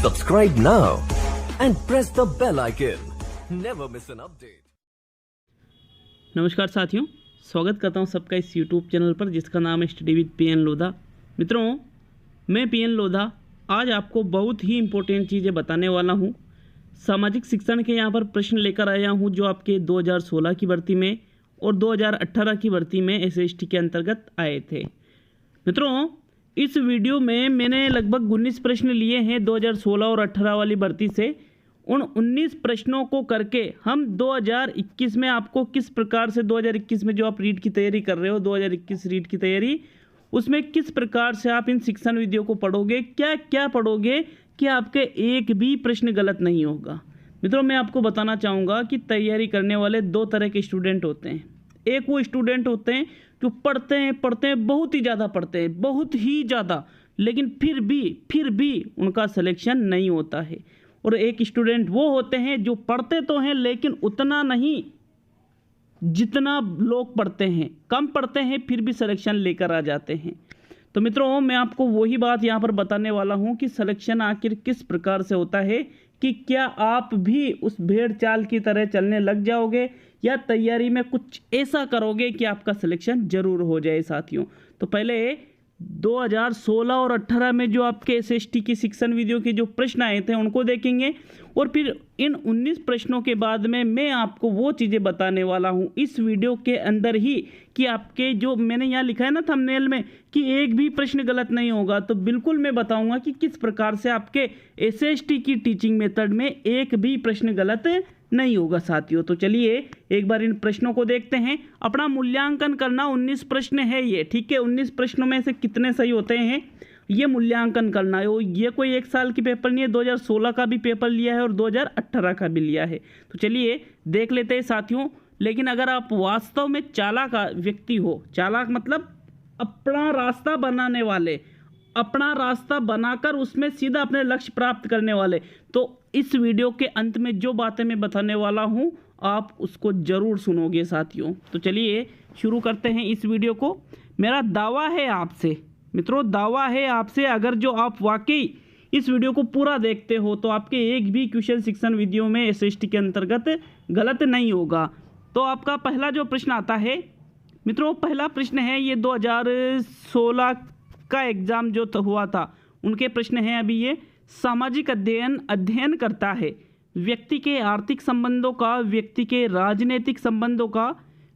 Subscribe now and press the bell icon. Never miss an update. नमस्कार साथियों, स्वागत करता हूं सबका इस YouTube चैनल पर जिसका नाम है स्टडी विद पीएन लोधा। मित्रों, मैं पीएन लोधा आज आपको बहुत ही इम्पोर्टेंट चीज़ें बताने वाला हूं। सामाजिक शिक्षण के यहां पर प्रश्न लेकर आया हूं जो आपके 2016 की भर्ती में और 2018 की भर्ती में SST के अंतर्गत आए थे। मित्रों, इस वीडियो में मैंने लगभग 19 प्रश्न लिए हैं 2016 और 18 वाली भर्ती से। उन 19 प्रश्नों को करके हम 2021 में आपको किस प्रकार से 2021 में जो आप रीट की तैयारी कर रहे हो, 2021 रीट की तैयारी, उसमें किस प्रकार से आप इन शिक्षण विधियों को पढ़ोगे, क्या क्या पढ़ोगे कि आपके एक भी प्रश्न गलत नहीं होगा। मित्रों, मैं आपको बताना चाहूँगा कि तैयारी करने वाले दो तरह के स्टूडेंट होते हैं। एक वो स्टूडेंट होते हैं जो पढ़ते हैं, बहुत ही ज़्यादा पढ़ते हैं, बहुत ही ज़्यादा, लेकिन फिर भी उनका सिलेक्शन नहीं होता है। और एक स्टूडेंट वो होते हैं जो पढ़ते तो हैं लेकिन उतना नहीं जितना लोग पढ़ते हैं, कम पढ़ते हैं फिर भी सिलेक्शन लेकर आ जाते हैं। तो मित्रों, मैं आपको वही बात यहाँ पर बताने वाला हूँ कि सिलेक्शन आखिर किस प्रकार से होता है, कि क्या आप भी उस भेड़ चाल की तरह चलने लग जाओगे या तैयारी में कुछ ऐसा करोगे कि आपका सिलेक्शन जरूर हो जाए। साथियों, तो पहले 2016 और 18 में जो आपके SST की शिक्षण विधियों के जो प्रश्न आए थे उनको देखेंगे और फिर इन 19 प्रश्नों के बाद में मैं आपको वो चीज़ें बताने वाला हूँ इस वीडियो के अंदर ही कि आपके जो मैंने यहाँ लिखा है ना थंबनेल में कि एक भी प्रश्न गलत नहीं होगा, तो बिल्कुल मैं बताऊँगा कि किस प्रकार से आपके SST की टीचिंग मेथड में एक भी प्रश्न गलत नहीं होगा। साथियों, तो चलिए एक बार इन प्रश्नों को देखते हैं। अपना मूल्यांकन करना, 19 प्रश्न है ये, ठीक है। 19 प्रश्नों में से कितने सही होते हैं ये मूल्यांकन करना है। ये कोई एक साल की पेपर नहीं है, 2016 का भी पेपर लिया है और 2018 का भी लिया है। तो चलिए देख लेते हैं साथियों। लेकिन अगर आप वास्तव में चालाक व्यक्ति हो, चालाक मतलब अपना रास्ता बनाने वाले, अपना रास्ता बनाकर उसमें सीधा अपने लक्ष्य प्राप्त करने वाले, तो इस वीडियो के अंत में जो बातें मैं बताने वाला हूं आप उसको ज़रूर सुनोगे साथियों। तो चलिए शुरू करते हैं इस वीडियो को। मेरा दावा है आपसे, मित्रों, दावा है आपसे, अगर जो आप वाकई इस वीडियो को पूरा देखते हो तो आपके एक भी क्वेश्चन शिक्षण विधियों में SST के अंतर्गत गलत नहीं होगा। तो आपका पहला जो प्रश्न आता है मित्रों, पहला प्रश्न है ये 2016 का एग्ज़ाम जो हुआ था उनके प्रश्न हैं अभी ये। सामाजिक अध्ययन करता है व्यक्ति के आर्थिक संबंधों का, व्यक्ति के राजनीतिक संबंधों का,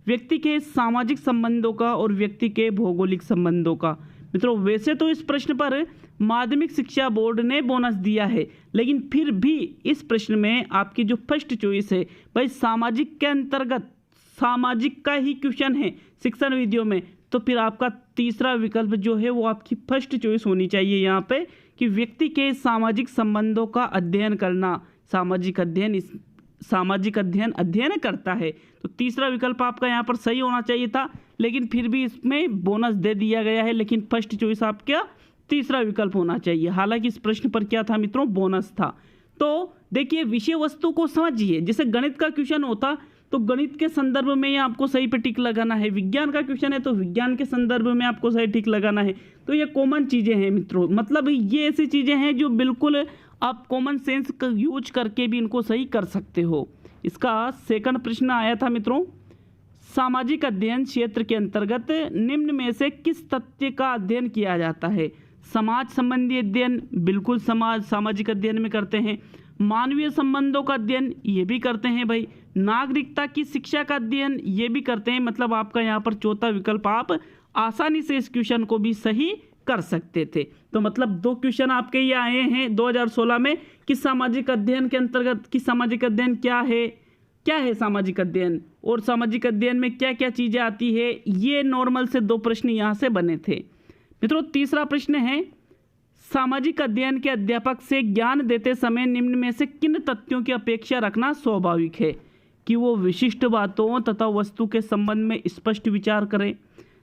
व्यक्ति के सामाजिक संबंधों का और व्यक्ति के भौगोलिक संबंधों का। मित्रों, वैसे तो इस प्रश्न पर माध्यमिक शिक्षा बोर्ड ने बोनस दिया है, लेकिन फिर भी इस प्रश्न में आपकी जो फर्स्ट चॉइस है भाई सामाजिक के अंतर्गत, सामाजिक का ही क्वेश्चन है शिक्षण विधियों में, तो फिर आपका तीसरा विकल्प जो है वो आपकी फर्स्ट चॉइस होनी चाहिए यहाँ पे, कि व्यक्ति के सामाजिक संबंधों का अध्ययन करना, सामाजिक अध्ययन अध्ययन करता है। तो तीसरा विकल्प आपका यहाँ पर सही होना चाहिए था, लेकिन फिर भी इसमें बोनस दे दिया गया है, लेकिन फर्स्ट चॉइस आपका तीसरा विकल्प होना चाहिए। हालांकि इस प्रश्न पर क्या था मित्रों, बोनस था। तो देखिए विषय वस्तु को समझिए। जैसे गणित का क्वेश्चन होता तो गणित के संदर्भ में ये आपको सही पे टिक लगाना है, विज्ञान का क्वेश्चन है तो विज्ञान के संदर्भ में आपको सही टिक लगाना है। तो ये कॉमन चीज़ें हैं मित्रों, मतलब ये ऐसी चीज़ें हैं जो बिल्कुल आप कॉमन सेंस का यूज करके भी इनको सही कर सकते हो। इसका सेकंड प्रश्न आया था मित्रों, सामाजिक अध्ययन क्षेत्र के अंतर्गत निम्न में से किस तथ्य का अध्ययन किया जाता है। समाज संबंधी अध्ययन, बिल्कुल सामाजिक अध्ययन में करते हैं। मानवीय संबंधों का अध्ययन, ये भी करते हैं भाई। नागरिकता की शिक्षा का अध्ययन, ये भी करते हैं। मतलब आपका यहाँ पर चौथा विकल्प आप आसानी से इस क्वेश्चन को भी सही कर सकते थे। तो मतलब दो क्वेश्चन आपके ये आए हैं 2016 में कि सामाजिक अध्ययन के अंतर्गत, कि सामाजिक अध्ययन क्या है सामाजिक अध्ययन, और सामाजिक अध्ययन में क्या क्या चीज़ें आती है, ये नॉर्मल से दो प्रश्न यहाँ से बने थे। मित्रों, तीसरा प्रश्न है, सामाजिक अध्ययन के अध्यापक से ज्ञान देते समय निम्न में से किन तथ्यों की अपेक्षा रखना स्वाभाविक है, कि वो विशिष्ट बातों तथा वस्तु के संबंध में स्पष्ट विचार करें,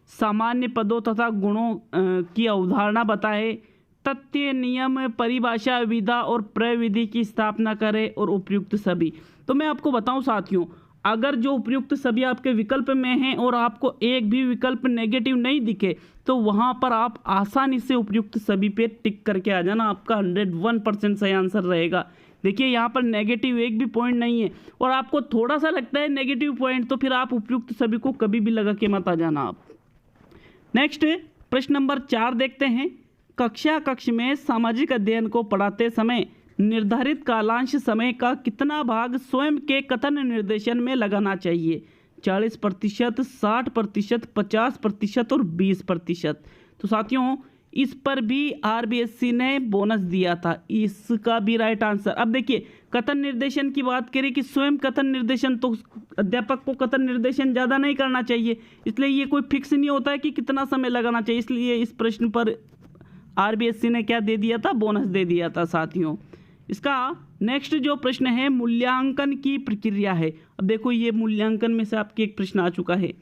सामान्य पदों तथा गुणों की अवधारणा बताए, तथ्य, नियम, परिभाषा, विधा और प्रविधि की स्थापना करें और उपयुक्त सभी। तो मैं आपको बताऊं साथियों, अगर जो उपयुक्त सभी आपके विकल्प में हैं और आपको एक भी विकल्प नेगेटिव नहीं दिखे तो वहाँ पर आप आसानी से उपयुक्त सभी पे टिक करके आ जाना, आपका 101% सही आंसर रहेगा। देखिए यहाँ पर नेगेटिव एक भी पॉइंट नहीं है और आपको थोड़ा सा लगता है नेगेटिव पॉइंट तो फिर आप उपयुक्त सभी को कभी भी लगा के मत आ जाना आप। नेक्स्ट प्रश्न नंबर 4 देखते हैं। कक्ष में सामाजिक अध्ययन को पढ़ाते समय निर्धारित कालांश समय का कितना भाग स्वयं के कथन निर्देशन में लगाना चाहिए? 40%, 60%, 50% और 20%। तो साथियों इस पर भी आरबीएससी ने बोनस दिया था, इसका भी राइट आंसर। अब देखिए कथन निर्देशन की बात करें कि स्वयं कथन निर्देशन, तो अध्यापक को कथन निर्देशन ज़्यादा नहीं करना चाहिए, इसलिए ये कोई फिक्स नहीं होता है कि कितना समय लगाना चाहिए, इसलिए इस प्रश्न पर आरबीएससी ने क्या दे दिया था? बोनस दे दिया था साथियों। इसका नेक्स्ट जो प्रश्न है मूल्यांकन की प्रक्रिया है। अब देखो ये मूल्यांकन में से आपके एक प्रश्न आ चुका है।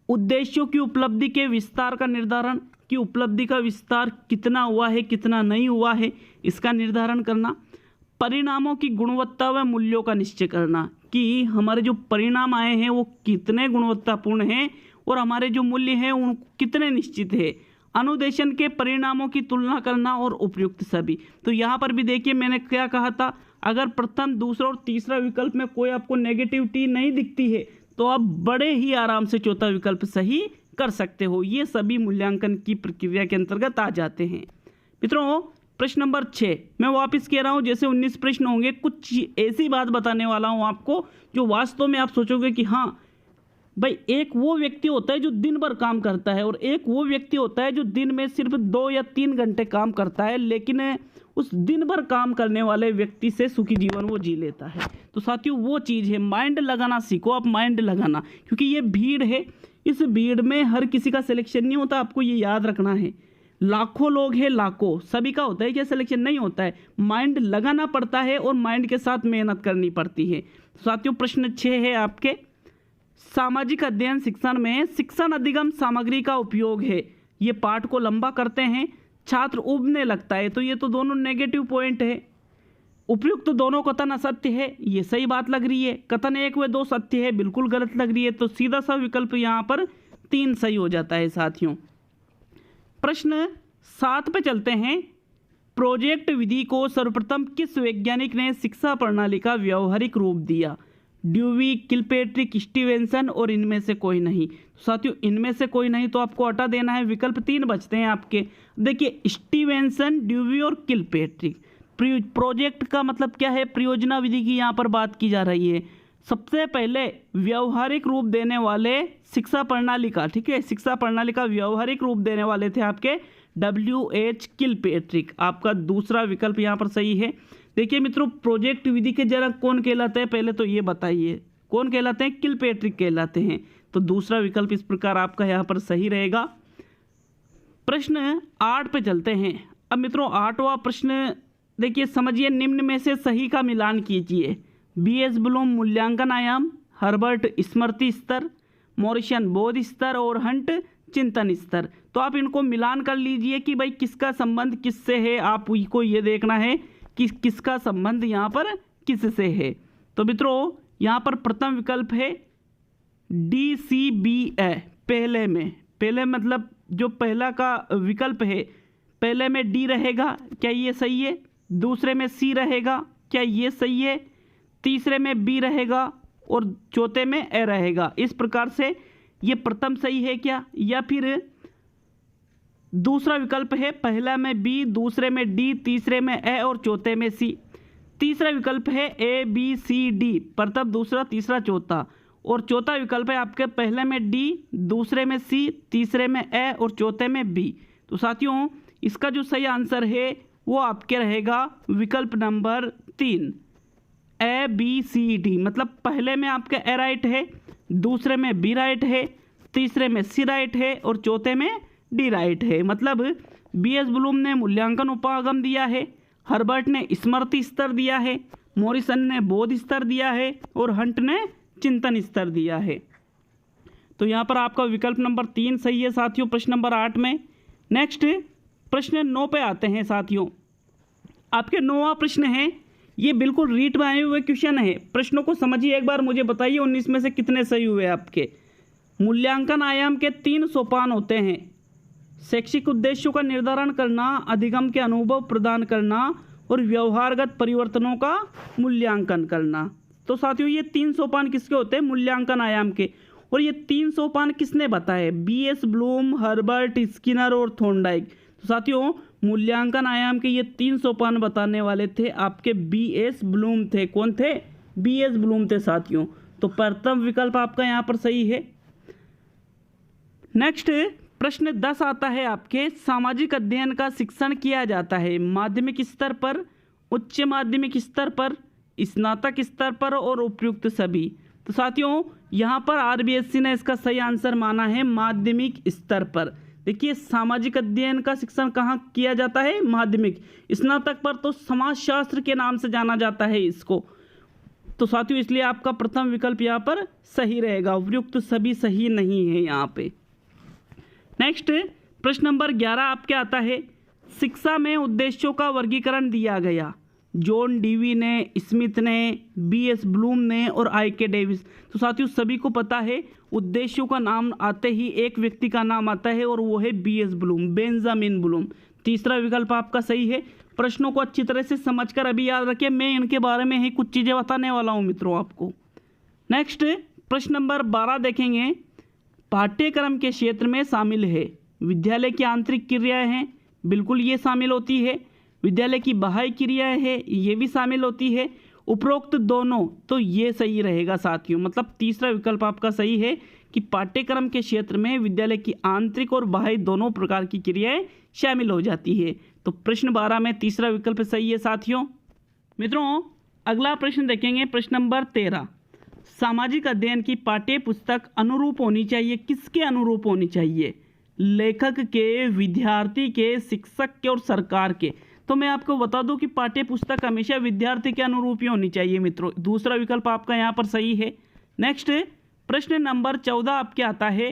उद्देश्यों की उपलब्धि के विस्तार का निर्धारण, कि उपलब्धि का विस्तार कितना हुआ है कितना नहीं हुआ है इसका निर्धारण करना। परिणामों की गुणवत्ता व मूल्यों का निश्चय करना, कि हमारे जो परिणाम आए हैं वो कितने गुणवत्तापूर्ण हैं और हमारे जो मूल्य हैं वो कितने निश्चित है। अनुदेशन के परिणामों की तुलना करना और उपयुक्त सभी। तो यहाँ पर भी देखिए मैंने क्या कहा था, अगर प्रथम, दूसरा और तीसरा विकल्प में कोई आपको नेगेटिविटी नहीं दिखती है तो आप बड़े ही आराम से चौथा विकल्प सही कर सकते हो। ये सभी मूल्यांकन की प्रक्रिया के अंतर्गत आ जाते हैं। मित्रों प्रश्न नंबर 6 मैं वापस कह रहा हूँ, जैसे 19 प्रश्न होंगे, कुछ ऐसी बात बताने वाला हूँ आपको जो वास्तव में आप सोचोगे कि हाँ भाई, एक वो व्यक्ति होता है जो दिन भर काम करता है और एक वो व्यक्ति होता है जो दिन में सिर्फ 2 या 3 घंटे काम करता है, लेकिन उस दिन भर काम करने वाले व्यक्ति से सुखी जीवन वो जी लेता है। तो साथियों वो चीज़ है, माइंड लगाना सीखो आप, माइंड लगाना, क्योंकि ये भीड़ है, इस भीड़ में हर किसी का सिलेक्शन नहीं होता, आपको ये याद रखना है। लाखों लोग हैं, लाखों, सभी का होता है क्या सिलेक्शन? नहीं होता है। माइंड लगाना पड़ता है और माइंड के साथ मेहनत करनी पड़ती है। साथियों प्रश्न 6 है आपके, सामाजिक अध्ययन शिक्षण में शिक्षण अधिगम सामग्री का उपयोग है। ये पाठ को लंबा करते हैं, छात्र उबने लगता है, तो ये तो दोनों नेगेटिव पॉइंट है। उपयुक्त दोनों कथन असत्य है, ये सही बात लग रही है। कथन 1 व 2 सत्य है, बिल्कुल गलत लग रही है, तो सीधा सा विकल्प यहाँ पर 3 सही हो जाता है साथियों। प्रश्न 7 पे चलते हैं। प्रोजेक्ट विधि को सर्वप्रथम किस वैज्ञानिक ने शिक्षा प्रणाली का व्यवहारिक रूप दिया? ड्यूवी, किलपेट्रिक, स्टीवेंसन और इनमें से कोई नहीं। साथियों इनमें से कोई नहीं तो आपको हटा देना है, विकल्प 3 बचते हैं आपके। देखिए स्टीवेंसन, ड्यूवी और किलपेट्रिक। प्रोजेक्ट का मतलब क्या है? परियोजना विधि की यहाँ पर बात की जा रही है। सबसे पहले व्यवहारिक रूप देने वाले शिक्षा प्रणाली का, ठीक है, शिक्षा प्रणाली का व्यवहारिक रूप देने वाले थे आपके WH किलपेट्रिक। आपका दूसरा विकल्प यहाँ पर सही है। देखिए मित्रों प्रोजेक्ट विधि के जनक कौन कहलाते हैं, पहले तो ये बताइए कौन कहलाते हैं? किलपेट्रिक कहलाते हैं। तो दूसरा विकल्प इस प्रकार आपका यहाँ पर सही रहेगा। प्रश्न 8 पे चलते हैं। अब मित्रों 8वां प्रश्न देखिए, समझिए निम्न में से सही का मिलान कीजिए। BS ब्लूम मूल्यांकन आयाम, हर्बर्ट स्मृति स्तर, मॉरिसन बोध स्तर और हंट चिंतन स्तर। तो आप इनको मिलान कर लीजिए कि भाई किसका संबंध किससे है, आपको ये देखना है कि किसका संबंध यहाँ पर किससे है। तो मित्रों यहाँ पर प्रथम विकल्प है DCBA। पहले मतलब जो पहला का विकल्प है, पहले में D रहेगा, क्या ये सही है? दूसरे में C रहेगा, क्या ये सही है? तीसरे में B रहेगा और चौथे में A रहेगा। इस प्रकार से ये प्रथम सही है क्या? या फिर दूसरा विकल्प है पहला में B, दूसरे में D, तीसरे में A और चौथे में C। तीसरा विकल्प है ABCD, प्रथम, दूसरा, तीसरा, चौथा। और चौथा विकल्प है आपके पहले में D, दूसरे में C, तीसरे में A और चौथे में B। तो साथियों इसका जो सही आंसर है वो आपके रहेगा विकल्प नंबर 3 ABCD। मतलब पहले में आपका A राइट है, दूसरे में B राइट है, तीसरे में C राइट है और चौथे में D राइट है। मतलब BS ब्लूम ने मूल्यांकन उपागम दिया है, हर्बर्ट ने स्मृति स्तर दिया है, मॉरिसन ने बोध स्तर दिया है और हंट ने चिंतन स्तर दिया है। तो यहाँ पर आपका विकल्प नंबर 3 सही है साथियों प्रश्न नंबर 8 में। नेक्स्ट प्रश्न 9 पे आते हैं साथियों। आपके 9वां प्रश्न है ये बिल्कुल रीट में आए हुए क्वेश्चन है। प्रश्नों को समझिए एक बार, मुझे बताइए 19 में से कितने सही हुए आपके। मूल्यांकन आयाम के 3 सोपान होते हैं। शैक्षिक उद्देश्यों का निर्धारण करना, अधिगम के अनुभव प्रदान करना और व्यवहारगत परिवर्तनों का मूल्यांकन करना। तो साथियों ये 3 सोपान किसके होते हैं? मूल्यांकन आयाम के। और ये 3 सोपान किसने बताए? BS ब्लूम, हर्बर्ट, स्किनर और थॉर्नडाइक। तो साथियों मूल्यांकन आयाम के ये 3 सोपान बताने वाले थे आपके BS ब्लूम थे। कौन थे? BS ब्लूम थे साथियों। तो प्रथम विकल्प आपका यहाँ पर सही है। नेक्स्ट प्रश्न 10 आता है आपके, सामाजिक अध्ययन का शिक्षण किया जाता है माध्यमिक स्तर पर, उच्च माध्यमिक स्तर पर, स्नातक स्तर पर और उपयुक्त सभी। तो साथियों यहाँ पर RBSC ने इसका सही आंसर माना है माध्यमिक स्तर पर। देखिए सामाजिक अध्ययन का शिक्षण कहाँ किया जाता है? माध्यमिक। स्नातक पर तो समाजशास्त्र के नाम से जाना जाता है इसको। तो साथियों इसलिए आपका प्रथम विकल्प यहाँ पर सही रहेगा, उपयुक्त सभी सही नहीं है यहाँ पे। नेक्स्ट प्रश्न नंबर 11 आपके आता है, शिक्षा में उद्देश्यों का वर्गीकरण दिया गया। जॉन डीवी ने, स्मिथ ने, BS ब्लूम ने और IK डेविस। तो साथियों सभी को पता है उद्देश्यों का नाम आते ही एक व्यक्ति का नाम आता है और वो है BS ब्लूम, बेंजामिन ब्लूम। तीसरा विकल्प आपका सही है। प्रश्नों को अच्छी तरह से समझकर अभी याद रखिए, मैं इनके बारे में ही कुछ चीज़ें बताने वाला हूँ मित्रों आपको। नेक्स्ट प्रश्न नंबर 12 देखेंगे, पाठ्यक्रम के क्षेत्र में शामिल है। विद्यालय की आंतरिक क्रियाएं हैं, बिल्कुल ये शामिल होती है। विद्यालय की बाह्य क्रियाएं हैं, ये भी शामिल होती है। उपरोक्त दोनों, तो ये सही रहेगा साथियों। मतलब तीसरा विकल्प आपका सही है कि पाठ्यक्रम के क्षेत्र में विद्यालय की आंतरिक और बाह्य दोनों प्रकार की क्रियाएं शामिल हो जाती है। तो प्रश्न 12 में तीसरा विकल्प सही है साथियों। मित्रों अगला प्रश्न देखेंगे, प्रश्न नंबर 13, सामाजिक अध्ययन की पाठ्य पुस्तक अनुरूप होनी चाहिए। किसके अनुरूप होनी चाहिए? लेखक के, विद्यार्थी के, शिक्षक के और सरकार के। तो मैं आपको बता दूं कि पाठ्य पुस्तक हमेशा विद्यार्थी के अनुरूप ही होनी चाहिए मित्रों। दूसरा विकल्प आपका यहाँ पर सही है। नेक्स्ट प्रश्न नंबर 14 आपके आता है,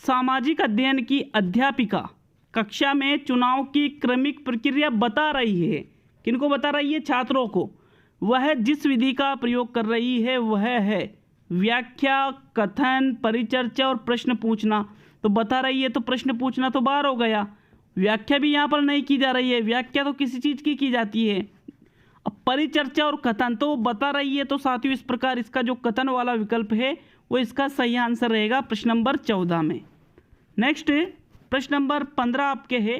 सामाजिक अध्ययन की अध्यापिका कक्षा में चुनाव की क्रमिक प्रक्रिया बता रही है। किनको बता रही है? छात्रों को। वह जिस विधि का प्रयोग कर रही है वह है व्याख्या, कथन, परिचर्चा और प्रश्न पूछना। तो बता रही है तो प्रश्न पूछना तो बाहर हो गया। व्याख्या भी यहाँ पर नहीं की जा रही है, व्याख्या तो किसी चीज़ की जाती है। अब परिचर्चा और कथन तो बता रही है। तो साथियों इस प्रकार इसका जो कथन वाला विकल्प है वो इसका सही आंसर रहेगा प्रश्न नंबर 14 में। नेक्स्ट प्रश्न नंबर 15 आपके है,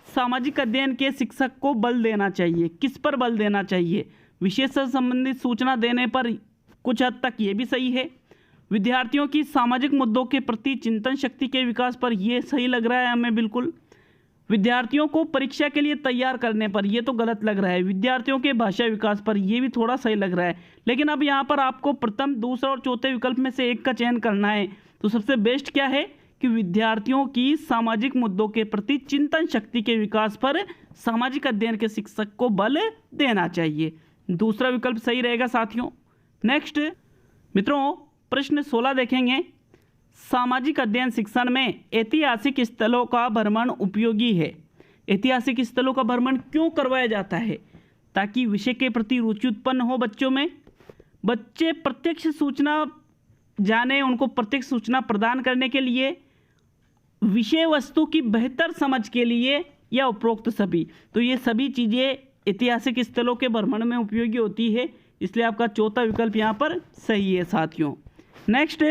सामाजिक अध्ययन के शिक्षक को बल देना चाहिए। किस पर बल देना चाहिए? विषय से संबंधित सूचना देने पर, कुछ हद तक ये भी सही है। विद्यार्थियों की सामाजिक मुद्दों के प्रति चिंतन शक्ति के विकास पर, ये सही लग रहा है हमें बिल्कुल। विद्यार्थियों को परीक्षा के लिए तैयार करने पर, ये तो गलत लग रहा है। विद्यार्थियों के भाषा विकास पर, ये भी थोड़ा सही लग रहा है। लेकिन अब यहाँ पर आपको प्रथम, दूसरा और चौथे विकल्प में से एक का चयन करना है। तो सबसे बेस्ट क्या है कि विद्यार्थियों की सामाजिक मुद्दों के प्रति चिंतन शक्ति के विकास पर सामाजिक अध्ययन के शिक्षक को बल देना चाहिए। दूसरा विकल्प सही रहेगा साथियों। नेक्स्ट मित्रों प्रश्न 16 देखेंगे, सामाजिक अध्ययन शिक्षण में ऐतिहासिक स्थलों का भ्रमण उपयोगी है। ऐतिहासिक स्थलों का भ्रमण क्यों करवाया जाता है? ताकि विषय के प्रति रुचि उत्पन्न हो बच्चों में, बच्चे प्रत्यक्ष सूचना जाने, उनको प्रत्यक्ष सूचना प्रदान करने के लिए, विषय वस्तु की बेहतर समझ के लिए, या उपरोक्त सभी। तो ये सभी चीज़ें ऐतिहासिक स्थलों के भ्रमण में उपयोगी होती है, इसलिए आपका चौथा विकल्प यहाँ पर सही है साथियों। नेक्स्ट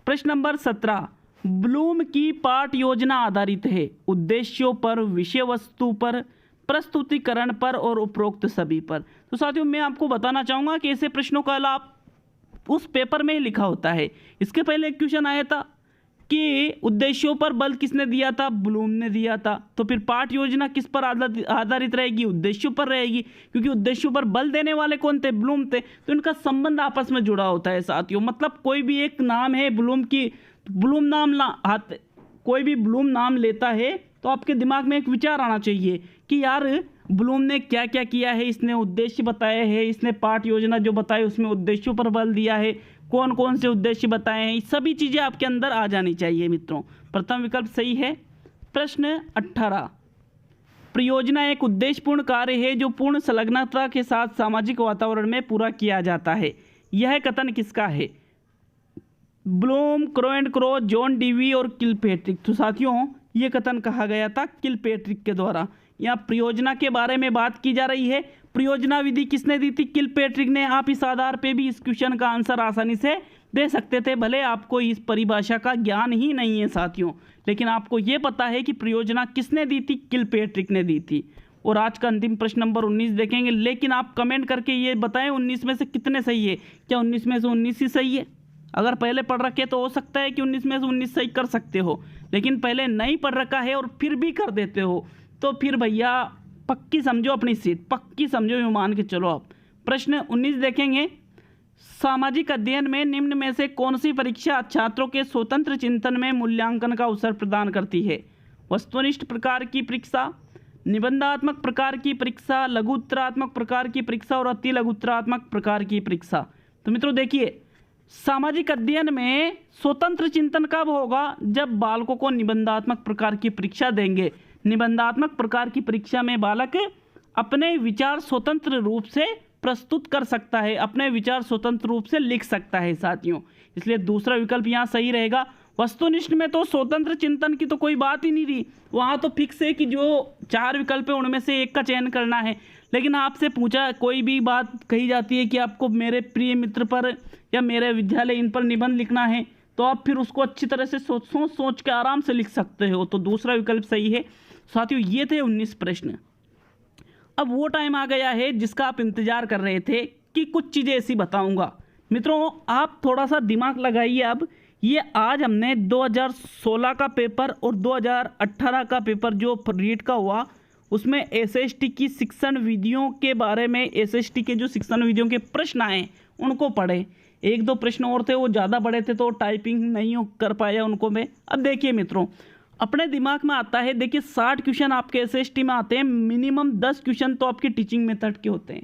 प्रश्न नंबर 17, ब्लूम की पाठ योजना आधारित है उद्देश्यों पर, विषय वस्तु पर, प्रस्तुतिकरण पर और उपरोक्त सभी पर। तो साथियों मैं आपको बताना चाहूँगा कि ऐसे प्रश्नों का लाभ उस पेपर में ही लिखा होता है। इसके पहले एक क्वेश्चन आया था कि उद्देश्यों पर बल किसने दिया था? ब्लूम ने दिया था। तो फिर पाठ योजना किस पर आधारित रहेगी? उद्देश्यों पर रहेगी, क्योंकि उद्देश्यों पर बल देने वाले कौन थे? ब्लूम थे। तो इनका संबंध आपस में जुड़ा होता है साथियों। मतलब कोई भी एक नाम है ब्लूम की, ब्लूम नाम कोई भी ब्लूम नाम लेता है तो आपके दिमाग में एक विचार आना चाहिए कि यार ब्लूम ने क्या क्या किया है, इसने उद्देश्य बताए हैं, इसने पाठ योजना जो बताई उसमें उद्देश्यों पर बल दिया है, कौन कौन से उद्देश्य बताए हैं, ये सभी चीज़ें आपके अंदर आ जानी चाहिए मित्रों। प्रथम विकल्प सही है। प्रश्न 18, परियोजना एक उद्देश्यपूर्ण कार्य है जो पूर्ण संलग्नता के साथ सामाजिक वातावरण में पूरा किया जाता है। यह कथन किसका है? Bloom, crow and crow, John Dewey और किलपैट्रिक। तो साथियों ये कथन कहा गया था किलपैट्रिक के द्वारा। यहाँ परियोजना के बारे में बात की जा रही है। परियोजना विधि किसने दी थी? किलपैट्रिक ने। आप इस आधार पे भी इस क्वेश्चन का आंसर आसानी से दे सकते थे, भले आपको इस परिभाषा का ज्ञान ही नहीं है साथियों, लेकिन आपको ये पता है कि परियोजना किसने दी थी? किलपैट्रिक ने दी थी। और आज का अंतिम प्रश्न नंबर 19 देखेंगे, लेकिन आप कमेंट करके ये बताएं 19 में से कितने सही है। क्या 19 में से 19 ही सही है? अगर पहले पढ़ रखे तो हो सकता है कि 19 में से 19 सही कर सकते हो, लेकिन पहले नहीं पढ़ रखा है और फिर भी कर देते हो तो फिर भैया पक्की समझो अपनी सीट, पक्की समझो, ये मान के चलो। आप प्रश्न 19 देखेंगे, सामाजिक अध्ययन में निम्न में से कौन सी परीक्षा छात्रों के स्वतंत्र चिंतन में मूल्यांकन का अवसर प्रदान करती है? वस्तुनिष्ठ प्रकार की परीक्षा, निबंधात्मक प्रकार की परीक्षा, लघु उत्तरात्मक प्रकार की परीक्षा और अति लघु उत्तरात्मक प्रकार की परीक्षा। तो मित्रों देखिए, सामाजिक अध्ययन में स्वतंत्र चिंतन कब होगा? जब बालकों को निबंधात्मक प्रकार की परीक्षा देंगे। निबंधात्मक प्रकार की परीक्षा में बालक अपने विचार स्वतंत्र रूप से प्रस्तुत कर सकता है, अपने विचार स्वतंत्र रूप से लिख सकता है साथियों, इसलिए दूसरा विकल्प यहाँ सही रहेगा। वस्तुनिष्ठ में तो स्वतंत्र चिंतन की तो कोई बात ही नहीं रही, वहाँ तो फिक्स है कि जो 4 विकल्प है उनमें से एक का चयन करना है। लेकिन आपसे पूछा, कोई भी बात कही जाती है कि आपको मेरे प्रिय मित्र पर या मेरे विद्यालय इन पर निबंध लिखना है, तो आप फिर उसको अच्छी तरह से सोच के आराम से लिख सकते हो। तो दूसरा विकल्प सही है साथियों। ये थे 19 प्रश्न। अब वो टाइम आ गया है जिसका आप इंतजार कर रहे थे कि कुछ चीज़ें ऐसी बताऊंगा। मित्रों आप थोड़ा सा दिमाग लगाइए। अब ये आज हमने 2016 का पेपर और 2018 का पेपर जो रीट का हुआ, उसमें एसएसटी की शिक्षण विधियों के बारे में, एसएसटी के जो शिक्षण विधियों के प्रश्न आए उनको पढ़े। 1-2 प्रश्न और थे, वो ज़्यादा बड़े थे तो टाइपिंग नहीं कर पाया उनको मैं। अब देखिए मित्रों, अपने दिमाग में आता है, देखिए 60 क्वेश्चन आपके एसएसटी में आते हैं, मिनिमम 10 क्वेश्चन तो आपके टीचिंग मेथड के होते हैं,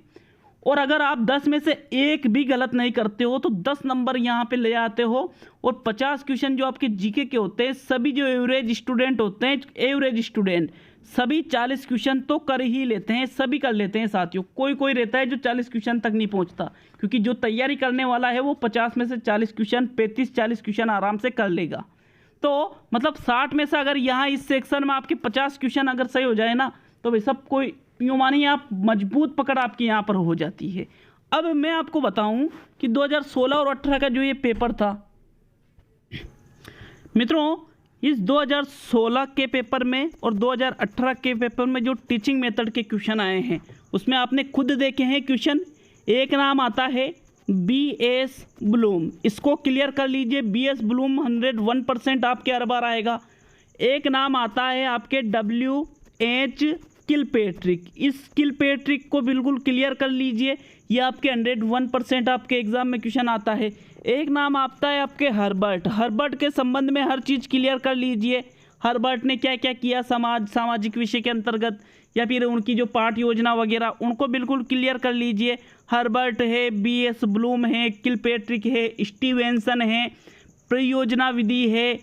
और अगर आप 10 में से एक भी गलत नहीं करते हो तो 10 नंबर यहाँ पे ले आते हो। और 50 क्वेश्चन जो आपके जीके के होते हैं, सभी जो एवरेज स्टूडेंट होते हैं, एवरेज स्टूडेंट सभी 40 क्वेश्चन तो कर ही लेते हैं, सभी कर लेते हैं साथियों। कोई कोई रहता है जो 40 क्वेश्चन तक नहीं पहुँचता, क्योंकि जो तैयारी करने वाला है वो 50 में से 40 क्वेश्चन, 35-40 क्वेश्चन आराम से कर लेगा। तो मतलब 60 में से अगर यहाँ इस सेक्शन में आपके 50 क्वेश्चन अगर सही हो जाए ना, तो भाई सब कोई यूँ मानिए आप मजबूत पकड़ आपकी यहाँ पर हो जाती है। अब मैं आपको बताऊं कि 2016 और 18 का जो ये पेपर था मित्रों, इस 2016 के पेपर में और 2018 के पेपर में जो टीचिंग मेथड के क्वेश्चन आए हैं उसमें आपने खुद देखे हैं क्वेश्चन। एक नाम आता है BS ब्लूम, इसको क्लियर कर लीजिए। BS ब्लूम 101% आपके हर बार आएगा। एक नाम आता है आपके WH किलपैट्रिक, इस किलपैट्रिक को बिल्कुल क्लियर कर लीजिए, ये आपके 101% आपके एग्जाम में क्वेश्चन आता है। एक नाम आता है आपके हर्बर्ट, हर्बर्ट के संबंध में हर चीज़ क्लियर कर लीजिए। हर्बर्ट ने क्या क्या किया सामाजिक विषय के अंतर्गत, या फिर उनकी जो पाठ योजना वगैरह, उनको बिल्कुल क्लियर कर लीजिए। हर्बर्ट है, BS ब्लूम है, किलपैट्रिक है, स्टीवेंसन है, परियोजना विधि है,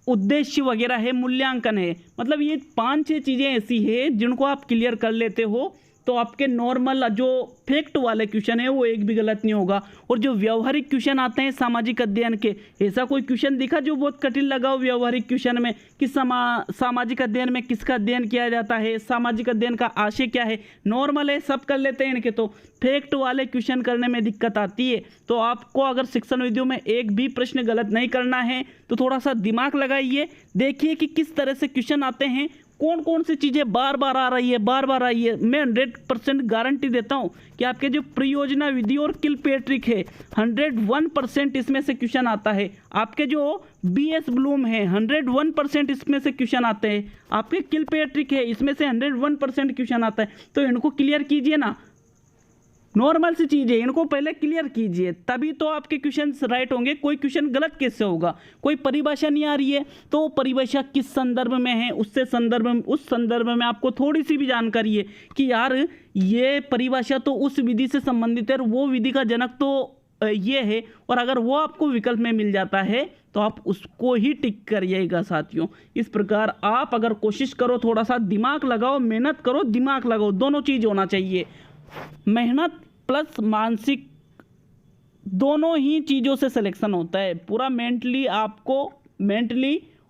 उद्देश्य वगैरह है, मूल्यांकन है। मतलब ये 5-6 चीज़ें ऐसी है जिनको आप क्लियर कर लेते हो तो आपके नॉर्मल जो फैक्ट वाले क्वेश्चन है वो एक भी गलत नहीं होगा। और जो व्यवहारिक क्वेश्चन आते हैं सामाजिक अध्ययन के, ऐसा कोई क्वेश्चन दिखा जो बहुत कठिन लगा हो व्यवहारिक क्वेश्चन में कि सामाजिक अध्ययन में किसका अध्ययन किया जाता है, सामाजिक अध्ययन का आशय क्या है, नॉर्मल है, सब कर लेते हैं इनके। तो फैक्ट वाले क्वेश्चन करने में दिक्कत आती है। तो आपको अगर शिक्षण विधियों में एक भी प्रश्न गलत नहीं करना है तो थोड़ा सा दिमाग लगाइए, देखिए कि किस तरह से क्वेश्चन आते हैं, कौन कौन सी चीज़ें बार बार आ रही है। मैं 100% गारंटी देता हूं कि आपके जो परियोजना विधि और किलपैट्रिक है 101% इसमें से क्वेश्चन आता है। आपके जो BS ब्लूम है 101% इसमें से क्वेश्चन आते हैं। आपके किलपैट्रिक है इसमें से 101% क्वेश्चन आता है। तो इनको क्लियर कीजिए ना, नॉर्मल सी चीज़ है, इनको पहले क्लियर कीजिए, तभी तो आपके क्वेश्चन राइट होंगे। कोई क्वेश्चन गलत कैसे होगा? कोई परिभाषा नहीं आ रही है तो परिभाषा किस संदर्भ में है, उस संदर्भ में आपको थोड़ी सी भी जानकारी है कि यार ये परिभाषा तो उस विधि से संबंधित है और वो विधि का जनक तो ये है, और अगर वो आपको विकल्प में मिल जाता है तो आप उसको ही टिक करिएगा साथियों। इस प्रकार आप अगर कोशिश करो, थोड़ा सा दिमाग लगाओ, मेहनत करो, दिमाग लगाओ, दोनों चीज़ होना चाहिए। मेहनत प्लस मानसिक, दोनों ही चीज़ों से सिलेक्शन होता है। पूरा मेंटली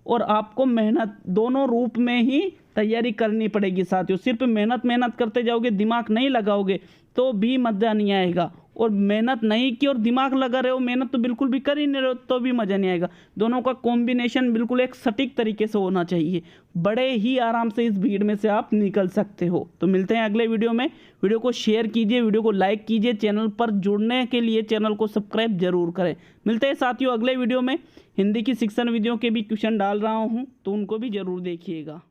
और आपको मेहनत दोनों रूप में ही तैयारी करनी पड़ेगी साथियों। सिर्फ मेहनत करते जाओगे, दिमाग नहीं लगाओगे तो भी मज़ा नहीं आएगा, और मेहनत नहीं की और दिमाग लगा रहे हो, मेहनत तो बिल्कुल भी कर ही नहीं रहे हो तो भी मज़ा नहीं आएगा। दोनों का कॉम्बिनेशन बिल्कुल एक सटीक तरीके से होना चाहिए, बड़े ही आराम से इस भीड़ में से आप निकल सकते हो। तो मिलते हैं अगले वीडियो में। वीडियो को शेयर कीजिए, वीडियो को लाइक कीजिए, चैनल पर जुड़ने के लिए चैनल को सब्सक्राइब जरूर करें। मिलते हैं साथियों अगले वीडियो में। हिंदी की शिक्षण वीडियो के भी क्वेश्चन डाल रहा हूँ तो उनको भी ज़रूर देखिएगा।